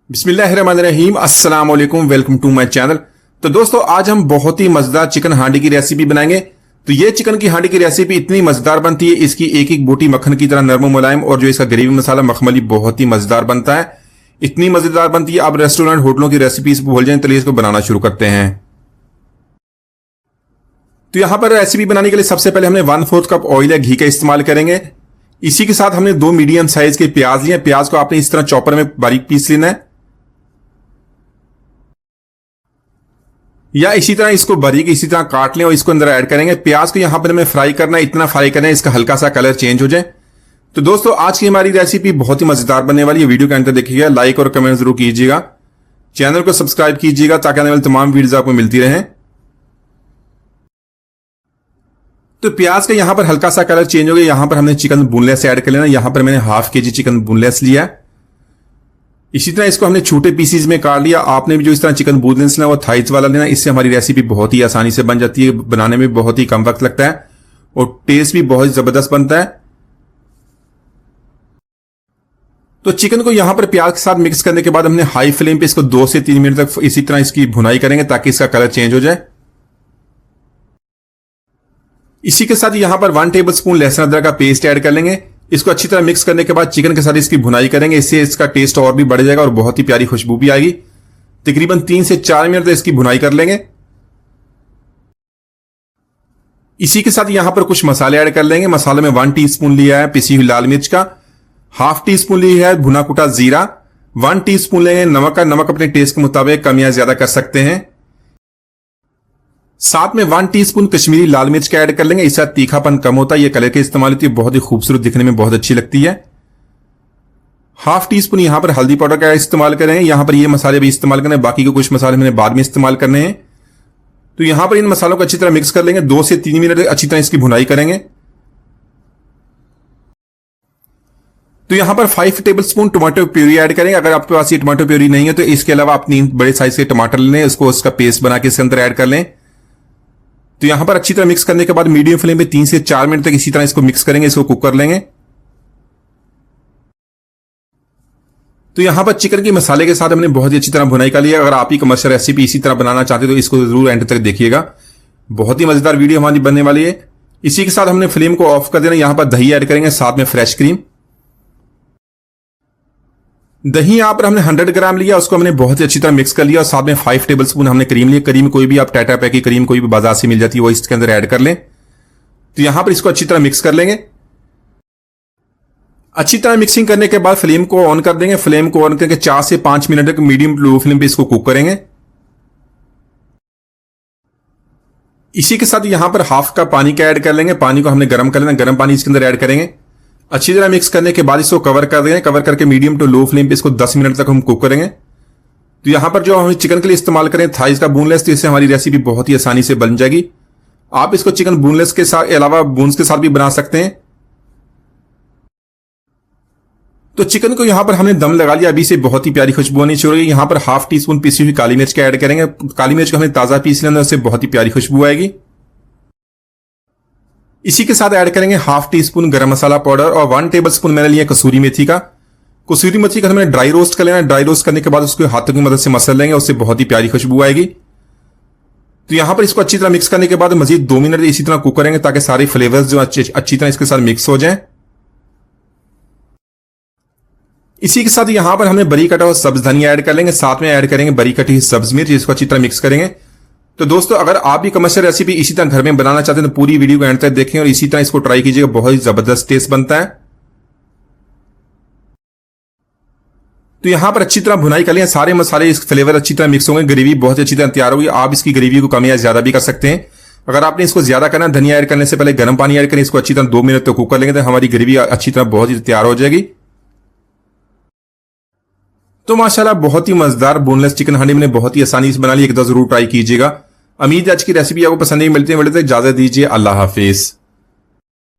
बिस्मिल्लाहिर्रहमानिर्रहीम, अस्सलाम वालेकुम, वेलकम टू माय चैनल। तो दोस्तों, आज हम बहुत ही मजेदार चिकन हांडी की रेसिपी बनाएंगे। तो ये चिकन की हांडी की रेसिपी इतनी मजेदार बनती है, इसकी एक एक बोटी मक्खन की तरह नरम मुलायम, और जो इसका ग्रेवी मसाला मखमली बहुत ही मजेदार बनता है। इतनी मजेदार बनती है, आप रेस्टोरेंट होटलों की रेसिपीज भूल जाएं। चलिए इसको बनाना शुरू करते हैं। तो यहां पर रेसिपी बनाने के लिए सबसे पहले हमने 1/4 कप ऑयल या घी का इस्तेमाल करेंगे। इसी के साथ हमने 2 मीडियम साइज के प्याज लिए। प्याज को आपने इस तरह चॉपर में बारीक पीस लेना है, या इसी तरह इसको बारीक इसी तरह काट लें और इसको अंदर ऐड करेंगे। प्याज को यहां पर हमें फ्राई करना है, इतना फ्राई करना है इसका हल्का सा कलर चेंज हो जाए। तो दोस्तों, आज की हमारी रेसिपी बहुत ही मजेदार बनने वाली है। वीडियो के अंदर देखिएगा, लाइक और कमेंट जरूर कीजिएगा, चैनल को सब्सक्राइब कीजिएगा ताकि आने वाली तमाम वीडियोस आपको मिलती रहें। तो प्याज का यहां पर हल्का सा कलर चेंज हो गया। यहां पर हमने चिकन बोनलेस ऐड कर लेना। यहां पर मैंने ½ kg चिकन बोनलेस लिया है। इसी तरह इसको हमने छोटे पीसीज में काट लिया। आपने भी जो इस तरह चिकन बोनलेस लेना वो थाइस वाला लेना। इससे हमारी रेसिपी बहुत ही आसानी से बन जाती है, बनाने में बहुत ही कम वक्त लगता है और टेस्ट भी बहुत जबरदस्त बनता है। तो चिकन को यहां पर प्याज के साथ मिक्स करने के बाद हमने हाई फ्लेम पे इसको 2 से 3 मिनट तक इसी तरह इसकी भुनाई करेंगे ताकि इसका कलर चेंज हो जाए। इसी के साथ यहां पर 1 टेबलस्पून लहसुन अदरक का पेस्ट ऐड कर लेंगे। इसको अच्छी तरह मिक्स करने के बाद चिकन के साथ इसकी भुनाई करेंगे। इससे इसका टेस्ट और भी बढ़ जाएगा और बहुत ही प्यारी खुशबू भी आएगी। तकरीबन 3 से 4 मिनट तक इसकी भुनाई कर लेंगे। इसी के साथ यहां पर कुछ मसाले ऐड कर लेंगे। मसाले में 1 टीस्पून लिया है पिसी हुई लाल मिर्च का, ½ टीस्पून लिया है भुना कुटा जीरा, 1 टीस्पून लेंगे नमक का। नमक अपने टेस्ट के मुताबिक कम या ज्यादा कर सकते हैं। साथ में 1 टीस्पून कश्मीरी लाल मिर्च का ऐड कर लेंगे। इससे तीखापन कम होता है, यह कलर के इस्तेमाल होती है, बहुत ही खूबसूरत दिखने में बहुत अच्छी लगती है। ½ टीस्पून यहां पर हल्दी पाउडर का इस्तेमाल करेंगे। यहां पर ये मसाले भी इस्तेमाल करने हैं, बाकी के कुछ मसाले मैंने बाद में इस्तेमाल करने हैं। तो यहां पर इन मसालों को अच्छी तरह मिक्स कर लेंगे। 2 से 3 मिनट अच्छी तरह इसकी भुनाई करेंगे। तो यहां पर 5 टेबलस्पून टमाटो प्यूरी ऐड करेंगे। अगर आपके पास ये टमाटो प्यूरी नहीं है तो इसके अलावा आप 3 बड़े साइज के टमाटर लें, उसको उसका पेस्ट बना के इसके अंदर ऐड कर लें। तो यहां पर अच्छी तरह मिक्स करने के बाद मीडियम फ्लेम पे 3 से 4 मिनट तक इसी तरह इसको मिक्स करेंगे, इसको कुक कर लेंगे। तो यहां पर चिकन के मसाले के साथ हमने बहुत ही अच्छी तरह भुनाई कर लिया। अगर आप ही कमर्शियल रेसिपी इसी तरह बनाना चाहते हो तो इसको जरूर एंड तक देखिएगा, बहुत ही मजेदार वीडियो हमारी बनने वाली है। इसी के साथ हमने फ्लेम को ऑफ कर देना। यहां पर दही ऐड करेंगे, साथ में फ्रेश क्रीम। दही यहां पर हमने 100 ग्राम लिया, उसको हमने बहुत ही अच्छी तरह मिक्स कर लिया और साथ में 5 टेबलस्पून हमने क्रीम लिया। क्रीम कोई भी आप टाटा पैक की क्रीम कोई भी बाजार से मिल जाती है वो इसके अंदर ऐड कर लें। तो यहां पर इसको अच्छी तरह मिक्स कर लेंगे। अच्छी तरह मिक्सिंग करने के बाद फ्लेम को ऑन कर देंगे। फ्लेम को ऑन करके 4 से 5 मिनट तक मीडियम टू लो फ्लेम पे इसको कुक करेंगे। इसी के साथ यहां पर ½ कप पानी का ऐड कर लेंगे। पानी को हमने गर्म कर लेना, गर्म पानी इसके अंदर ऐड करेंगे। अच्छी तरह मिक्स करने के बाद इसको कवर कर देंगे। कवर करके मीडियम टू लो फ्लेम पे इसको 10 मिनट तक हम कुक करेंगे। तो यहां पर जो हम चिकन के लिए इस्तेमाल करें थाइस का बोनलेस, तो इससे हमारी रेसिपी बहुत ही आसानी से बन जाएगी। आप इसको चिकन बोनलेस के साथ अलावा बोन्स के साथ भी बना सकते हैं। तो चिकन को यहां पर हमने दम लगा लिया। अभी से बहुत ही प्यारी खुशबू आनी शुरू हो गई। यहां पर ½ टीस्पून पिसी हुई काली मिर्च का ऐड करेंगे। काली मिर्च को हमने ताजा पीस लेना, उससे बहुत ही प्यारी खुशबू आएगी। इसी के साथ ऐड करेंगे ½ टीस्पून गरम मसाला पाउडर और 1 टेबलस्पून मैंने लिया कसूरी मेथी का। कसूरी मेथी का हमें ड्राई रोस्ट कर लेना। ड्राई रोस्ट करने के बाद उसको हाथों की मदद से मसल लेंगे, उससे बहुत ही प्यारी खुशबू आएगी। तो यहां पर इसको अच्छी तरह मिक्स करने के बाद मजीद 2 मिनट इसी तरह कुक करेंगे ताकि सारे फ्लेवर्स जो अच्छी तरह इसके साथ मिक्स हो जाएं। इसी के साथ यहां पर हमने बारीक कटा हुआ सब्ज धनिया ऐड कर लेंगे, साथ में ऐड करेंगे बारीक कटी हुई सब्ज मिर्च, इसको अच्छी तरह मिक्स करेंगे। तो दोस्तों, अगर आप भी कमर्शियल रेसिपी इसी तरह घर में बनाना चाहते हैं तो पूरी वीडियो को एंड तक देखें और इसी तरह इसको ट्राई कीजिएगा, बहुत ही जबरदस्त टेस्ट बनता है। तो यहां पर अच्छी तरह भुनाई कर लिया, सारे मसाले इस फ्लेवर अच्छी तरह मिक्स होंगे, ग्रेवी बहुत अच्छी तरह तैयार होगी। आप इसकी ग्रेवी को कम या ज्यादा भी कर सकते हैं। अगर आपने इसको ज्यादा करना, धनिया ऐड करने से पहले गर्म पानी ऐड करें, इसको अच्छी तरह 2 मिनट तक कुक कर लेंगे तो हमारी ग्रेवी अच्छी तरह बहुत ही तैयार हो जाएगी। तो माशाल्लाह बहुत ही मजेदार बोनलेस चिकन हांडी मैंने बहुत ही आसानी से बना ली। एक दफा जरूर ट्राई कीजिएगा। उम्मीद है आज की रेसिपी आपको पसंद नहीं। मिलते हैं इजाजत दीजिए, अल्लाह हाफिज।